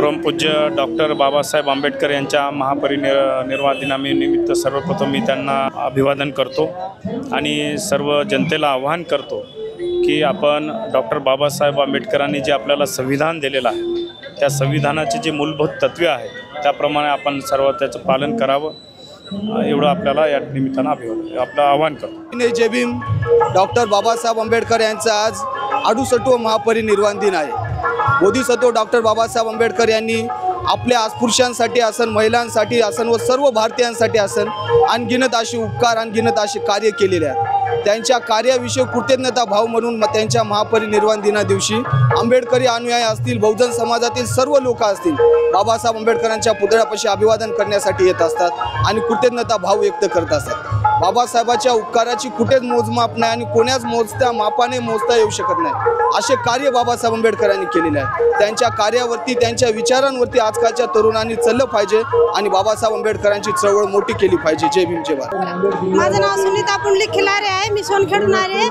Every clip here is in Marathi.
परमपूज्य डॉक्टर बाबासाहेब आंबेडकर यांच्या महापरिनिर्वाण दिनानिमित्त सर्वप्रथम मी त्यांना अभिवादन करतो आणि सर्व जनतेला आवाहन करतो की आपण डॉक्टर बाबासाहेब आंबेडकरांनी जे आपल्याला संविधान दिलेलं आहे त्या संविधानाची जी मूलभूत तत्त्वे आहेत त्याप्रमाणे आपण सर्व त्याचं पालन करावं एवढं आपल्याला या निमित्तानं आपलं आवाहन करतो। जय भीम। डॉक्टर बाबासाहेब आंबेडकर यांचा आज 68वा महापरिनिर्वाण दिन आहे। बोधिसत्व डॉक्टर बाबासाहेब आंबेडकर यांनी आपल्या अस्पृश्यांसाठी असन, महिलांसाठी असन व सर्व भारतीयांसाठी असन अनगिनत असे उपकार, अनगिनत असे कार्य केलेले आहेत। त्यांच्या कार्याविषयी कृतज्ञता भाव म्हणून त्यांच्या महापरिनिर्वाण दिना दिवशी आंबेडकरी अनुयायी असतील, बहुजन समाजातील सर्व लोक असतील, बाबासाहेब आंबेडकरांच्या पुतळ्यापाशी अभिवादन करण्यासाठी येत असतात आणि कृतज्ञता भाव व्यक्त करत असतात। बाबासाहेबांच्या उपकाराची कुठेच मोजमाप नाही आणि कोण्याच मापाने मोजता येऊ शकत नाही असे कार्य बाबासाहेब आंबेडकरांनी केलेले आहे। त्यांच्या कार्यावरती, त्यांच्या विचारांवरती आजकालच्या तरुणांनी चाललं पाहिजे आणि बाबासाहेब आंबेडकरांची चळवळ मोठी केली पाहिजे। जय भीम, जय भारत। माझं नाव सुनीता पुंडलिक खिलारे आहे, मी सोनखेडून आहे।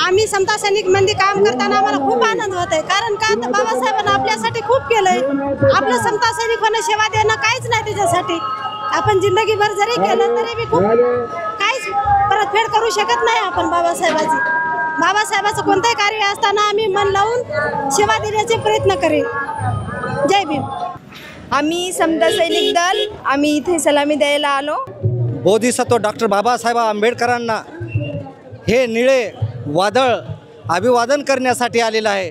आम्ही समता सैनिकमध्ये काम करताना आम्हाला खूप आनंद होत आहे, कारण का तर बाबासाहेबांनी आपल्यासाठी खूप केलंय। आपलं समता सैनिक होणं, सेवा देणं काहीच नाही त्याच्यासाठी। आपण जिंदगीभर जरी केलं तरी बी खूप काहीच परतफेड करू शकत नाही आपण बाबासाहेबांची। बाबासाहेबांचं कोणतंही कार्य असताना आम्ही मन लावून सेवा देण्याचे प्रयत्न करेन। जय भीम। आम्ही समता सैनिक दल आम्ही इथे सलामी द्यायला आलो। बोधिसत्व डॉक्टर बाबासाहेब आंबेडकरांना हे निळे वादळ अभिवादन करण्यासाठी आलेलं आहे,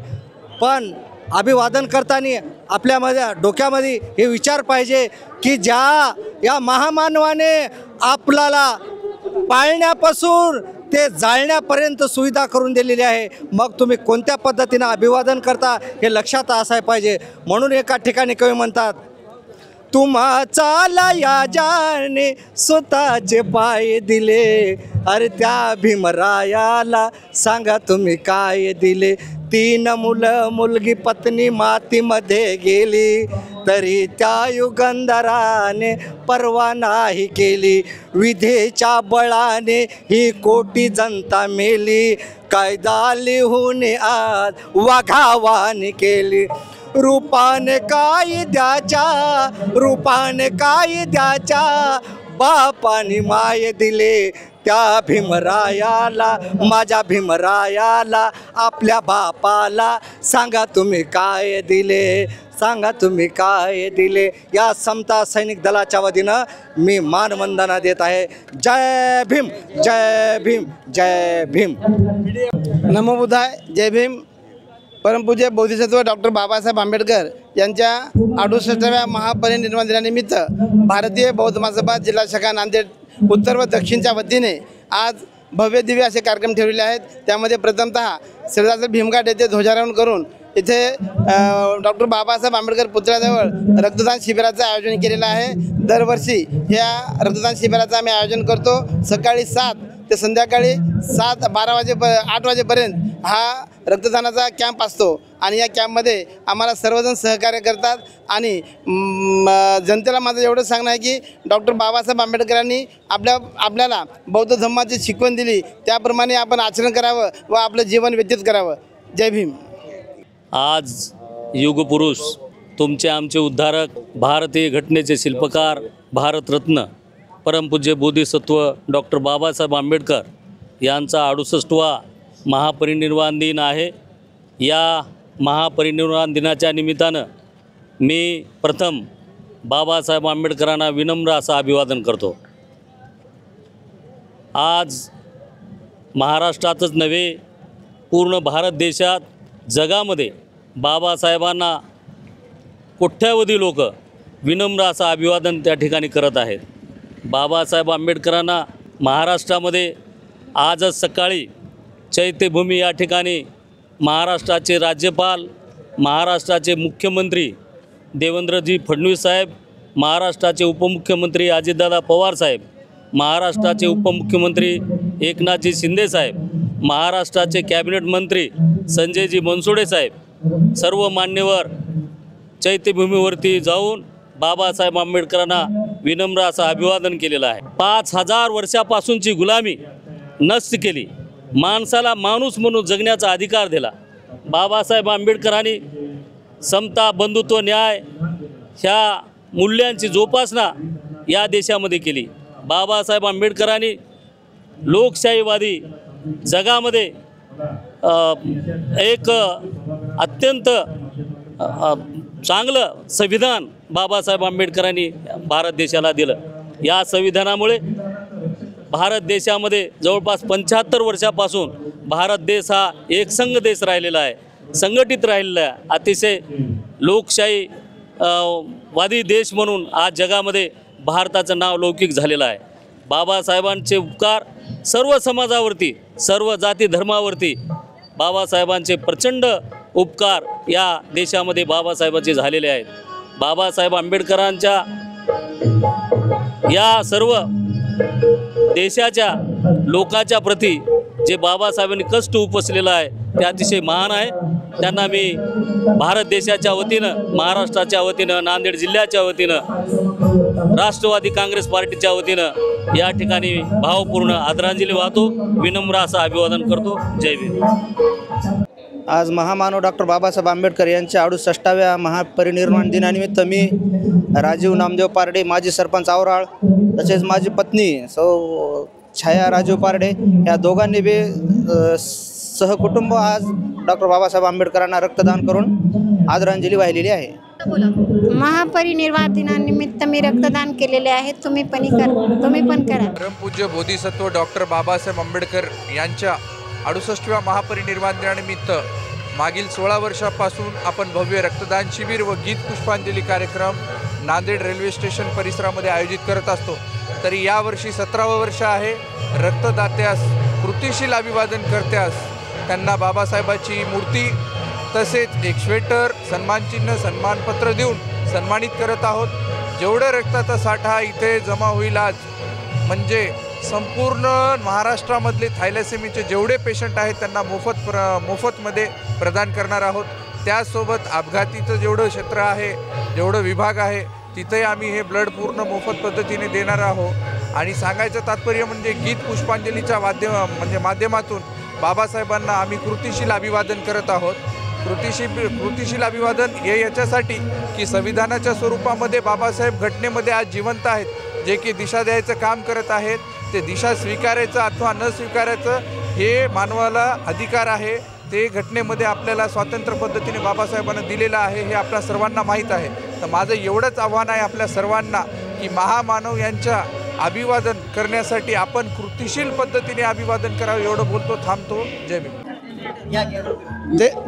पण अभिवादन करताना आपल्यामध्ये डोक्यामध्ये हे विचार पाहिजे की ज्या या महामानवाने आपल्याला पाळण्यापासून ते जाळण्यापर्यंत सुविधा करून दिलेली आहे, मग तुम्ही कोणत्या पद्धतीने अभिवादन करता हे लक्षात असायला पाहिजे। म्हणून एका ठिकाणी कवी म्हणतात, तुम्हा चाला या जाने स्वतःचे पाय दिले, अरे त्या भीमरायाला सांगा तुम्ही काय दिले। 3 मुलं मुलगी पत्नी मातीमध्ये गेली, तरी त्या युगंधराने पर्वा नाही केली। विधेच्या बळाने ही कोटी जनता मेली, कायदा लिहून आज वाघावानी केली। रूपाने कायद्याच्या, रूपाने कायद्याच्या बापाने माय दिले, त्या भीमरायाला, माझ्या भीमरायाला, आपल्या बापाला सांगा तुम्ही काय दिले, सांगा तुम्ही काय दिले। या समता सैनिक दलाच्या वतीनं मी मानवंदना देत आहे। जय भीम, जय भीम, जय भीम। नमो बुद्धाय। जय भीम। परमपूज्य बोधिसत्व डॉक्टर बाबासाहेब आंबेडकर यांच्या 68व्या महापरिनिर्वाण दिनानिमित्त भारतीय बौद्ध महासभा जिल्हा शाखा नांदेड उत्तर व दक्षिणच्या वतीने आज भव्य दिव्य असे कार्यक्रम ठेवलेले आहेत। त्यामध्ये प्रथमतः श्रीराज भीमघाट येथे ध्वजारोहण करून इथे डॉक्टर बाबासाहेब आंबेडकर पुतळ्याजवळ रक्तदान शिबिराचं आयोजन केलेलं आहे। दरवर्षी या रक्तदान शिबिराचं आम्ही आयोजन करतो। सकाळी 7 ते संध्याकाळी 8 वाजेपर्यंत हा रक्तदानाचा कॅम्प असतो आणि या कॅम्पमध्ये आम्हाला सर्वजण सहकार्य करतात आणि जनतेला माझं एवढं सांगणं आहे की डॉक्टर बाबासाहेब आंबेडकरांनी आपल्याला बौद्ध धर्माची शिकवण दिली, त्याप्रमाणे आपण आचरण करावं व आपलं जीवन व्यतीत करावं। जय भीम। आज युगपुरुष, तुमचे आमचे उद्धारक, भारतीय घटनेचे शिल्पकार, भारतरत्न परमपूज्य बोधिसत्व डॉक्टर बाबासाहेब आंबेडकर यांचा 68वा महापरिनिर्वाण दिन आहे। या महापरिनिर्वाण दिनाच्या निमित्तानं मी प्रथम बाबासाहेब आंबेडकरांना विनम्र असं अभिवादन करतो। आज महाराष्ट्रातच नव्हे, पूर्ण भारत देशात, जगामध्ये बाबासाहेबांना कोट्यावधी लोक विनम्र असं अभिवादन त्या ठिकाणी करत आहेत। बाबासाहेब आंबेडकरांना महाराष्ट्रामध्ये आजच सकाळी चैत्यभूमी या ठिकाणी महाराष्ट्राचे राज्यपाल, महाराष्ट्राचे मुख्यमंत्री देवेंद्रजी फडणवीस साहेब, महाराष्ट्राचे उपमुख्यमंत्री अजितदादा पवार साहेब, महाराष्ट्राचे उपमुख्यमंत्री एकनाथजी शिंदे साहेब, महाराष्ट्राचे कॅबिनेट मंत्री संजयजी बनसोडे साहेब, सर्व मान्यवर चैत्यभूमीवरती जाऊन बाबासाहेब आंबेडकरांना विनम्र असं अभिवादन केलेलं आहे। 5000 वर्षापासूनची गुलामी नष्ट केली, माणसाला माणूस म्हणून जगण्याचा अधिकार दिला। बाबासाहेब आंबेडकरांनी समता, बंधुत्व, न्याय ह्या मूल्यांची जोपासना या देशामध्ये केली. बाबासाहेब आंबेडकरांनी लोकशाहीवादी जगामध्ये एक अत्यंत चांगलं संविधान बाबासाहेब आंबेडकरांनी भारत देशाला दिलं. या संविधानामुळे भारत देशामध्ये जवळपास 75 वर्षापासून भारत देश हा एकसंघ देश राहिलेला आहे, संघटित राहिलेला आहे, अतिशय लोकशाही वादी देश म्हणून आज जगामध्ये भारताचं नाव लौकिक झालेलं आहे. बाबासाहेबांचे उपकार सर्व समाजावरती, सर्व जाती धर्मावरती बाबासाहेबांचे प्रचंड उपकार या देशामध्ये बाबासाहेबांचे झालेले आहेत. बाबासाहेब आंबेडकरांच्या या सर्व देशाच्या लोकांच्या प्रती जे बाबासाहेबांनी कष्ट उपसलेलं आहे ते अतिशय महान आहे. त्यांना मी भारत देशाच्या वतीनं, महाराष्ट्राच्या वतीनं, नांदेड जिल्ह्याच्या वतीनं, राष्ट्रवादी काँग्रेस पार्टीच्या वतीनं या ठिकाणी भावपूर्ण आदरांजली वाहतो, विनम्र असं अभिवादन करतो. जय भीम. आज महामानव डॉक्टर बाबासाहेब आंबेडकर यांच्या 68व्या महापरिनिर्वाण दिनानिमित्त मी राजीव नामदेव पारडे, माजी सरपंच आवराळ, तसेच माझी पत्नी सौ छाया राजीव पारडे या दोघांनी बी सहकुटुंब आज डॉक्टर बाबासाहेब आंबेडकरांना रक्तदान करून आदरांजली वाहिलेली आहे. महापरिनिर्वाण दिनानिमित्त मी रक्तदान केलेले आहे. तुम्ही पण करा. परमपूज्य बोधिसत्व डॉक्टर बाबासाहेब आंबेडकर यांच्या 68व्या महापरिनिर्वाण दिनानिमित्त मागील 16 वर्षापासून आपण भव्य रक्तदान शिबिर व गीत पुष्पांजली कार्यक्रम नांदेड रेल्वे स्टेशन परिसरामध्ये आयोजित करत असतो. तरी यावर्षी 17वं वर्ष आहे. रक्तदात्यास, कृतिशील अभिवादन करत्यास त्यांना बाबासाहेबाची मूर्ती तसेच एक स्वेटर, सन्मानचिन्ह, सन्मानपत्र देऊन सन्मानित करत आहोत. जेवढं रक्ताचा साठा इथे जमा होईल आज, म्हणजे संपूर्ण महाराष्ट्रामधले थॅलेसेमीचे जेवढे पेशंट आहेत त्यांना मोफतमध्ये प्रदान करणार आहोत. त्याचसोबत अपघातीचं जेवढं क्षेत्र आहे, जेवढं विभाग आहे, तिथे आम्ही हे ब्लड पूर्ण मोफत पद्धतीने देणार आहोत. आणि सांगायचं तात्पर्य म्हणजे गीत पुष्पांजलीच्या माध्यमातून बाबासाहेबांना आम्ही कृतिशील अभिवादन करत आहोत. कृतिशील अभिवादन हे याच्यासाठी की संविधानाच्या स्वरूपामध्ये बाबासाहेब घटनेमध्ये आज जिवंत आहेत, जे की दिशा द्यायचं काम करत आहेत. ते दिशा स्वीकारायचं अथवा न स्वीकारायचं हे मानवाला अधिकार आहे. ते घटनेमध्ये आपल्याला स्वातंत्र्य पद्धतीने बाबासाहेबांना दिलेलं आहे, हे आपल्या सर्वांना माहीत आहे. तर माझं एवढंच आव्हान आहे आपल्या सर्वांना की महामानव यांच्या अभिवादन करण्यासाठी आपण कृतिशील पद्धतीने अभिवादन करावं. एवढं बोलतो, थांबतो. जय भीम.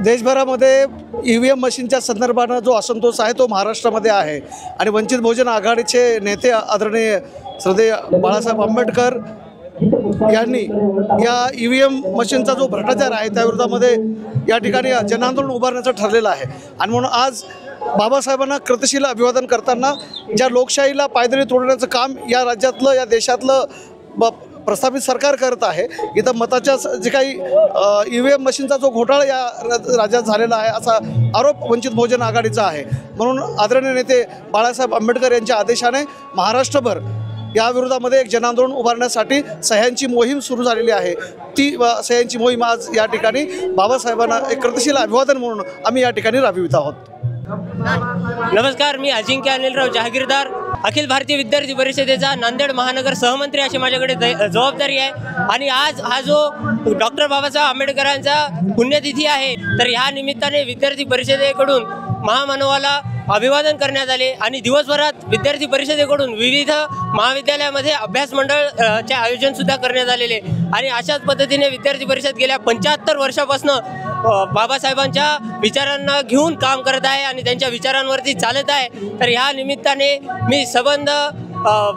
देशभरामध्ये EVM मशीनच्या संदर्भानं जो असंतोष आहे तो महाराष्ट्रामध्ये आहे आणि वंचित बहुजन आघाडीचे नेते आदरणीय श्रद्धेय बाळासाहेब आंबेडकर यांनी या EVM मशीनचा जो भ्रष्टाचार आहे त्या विरोधामध्ये या ठिकाणी जनआंदोलन उभारण्याचं ठरलेलं आहे. आणि म्हणून आज बाबासाहेबांना कृतिशील अभिवादन करताना ज्या लोकशाहीला पायदळी तोडण्याचं काम या राज्यातलं, या देशातलं प्रस्थापित सरकार करत आहे, इथं मताच्या जे काही EVM मशीनचा जो घोटाळा या राज्यात झालेला आहे असा आरोप वंचित बहुजन आघाडीचा आहे. म्हणून आदरणीय नेते बाळासाहेब आंबेडकर यांच्या आदेशाने महाराष्ट्रभर या विरोधामध्ये एक जनआंदोलन उभारण्यासाठी सह्यांची मोहीम सुरू झालेली आहे. ती सह्यांची मोहीम आज या ठिकाणी बाबासाहेबांना एक कृतिशील अभिवादन म्हणून आम्ही या ठिकाणी राबवित आहोत. नमस्कार, मी अजिंक्य अनिलराव जहागीरदार, अखिल भारतीय विद्यार्थी परिषदेचा नांदेड महानगर सहमंत्री अशी माझ्याकडे जबाबदारी आहे. आणि आज हा जो डॉक्टर बाबासाहेब आंबेडकरांचा पुण्यतिथी आहे, तर ह्या निमित्ताने विद्यार्थी परिषदेकडून महामानवाला अभिवादन करण्यात आले आणि दिवसभरात विद्यार्थी परिषदेकडून विविध महाविद्यालयामध्ये अभ्यास मंडळाचे आयोजनसुद्धा करण्यात आलेले. आणि अशाच पद्धतीने विद्यार्थी परिषद गेल्या 75 वर्षापासून बाबासाहेबांच्या विचारांना घेऊन काम करत आहे आणि त्यांच्या विचारांवरती चालत आहे. तर ह्या निमित्ताने मी संबंध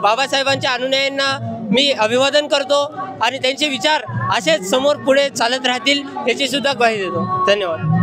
बाबासाहेबांच्या अनुयायांना मी अभिवादन करतो आणि त्यांचे विचार असेच समोर पुढे चालत राहतील याची सुद्धा ग्वाही देतो. धन्यवाद.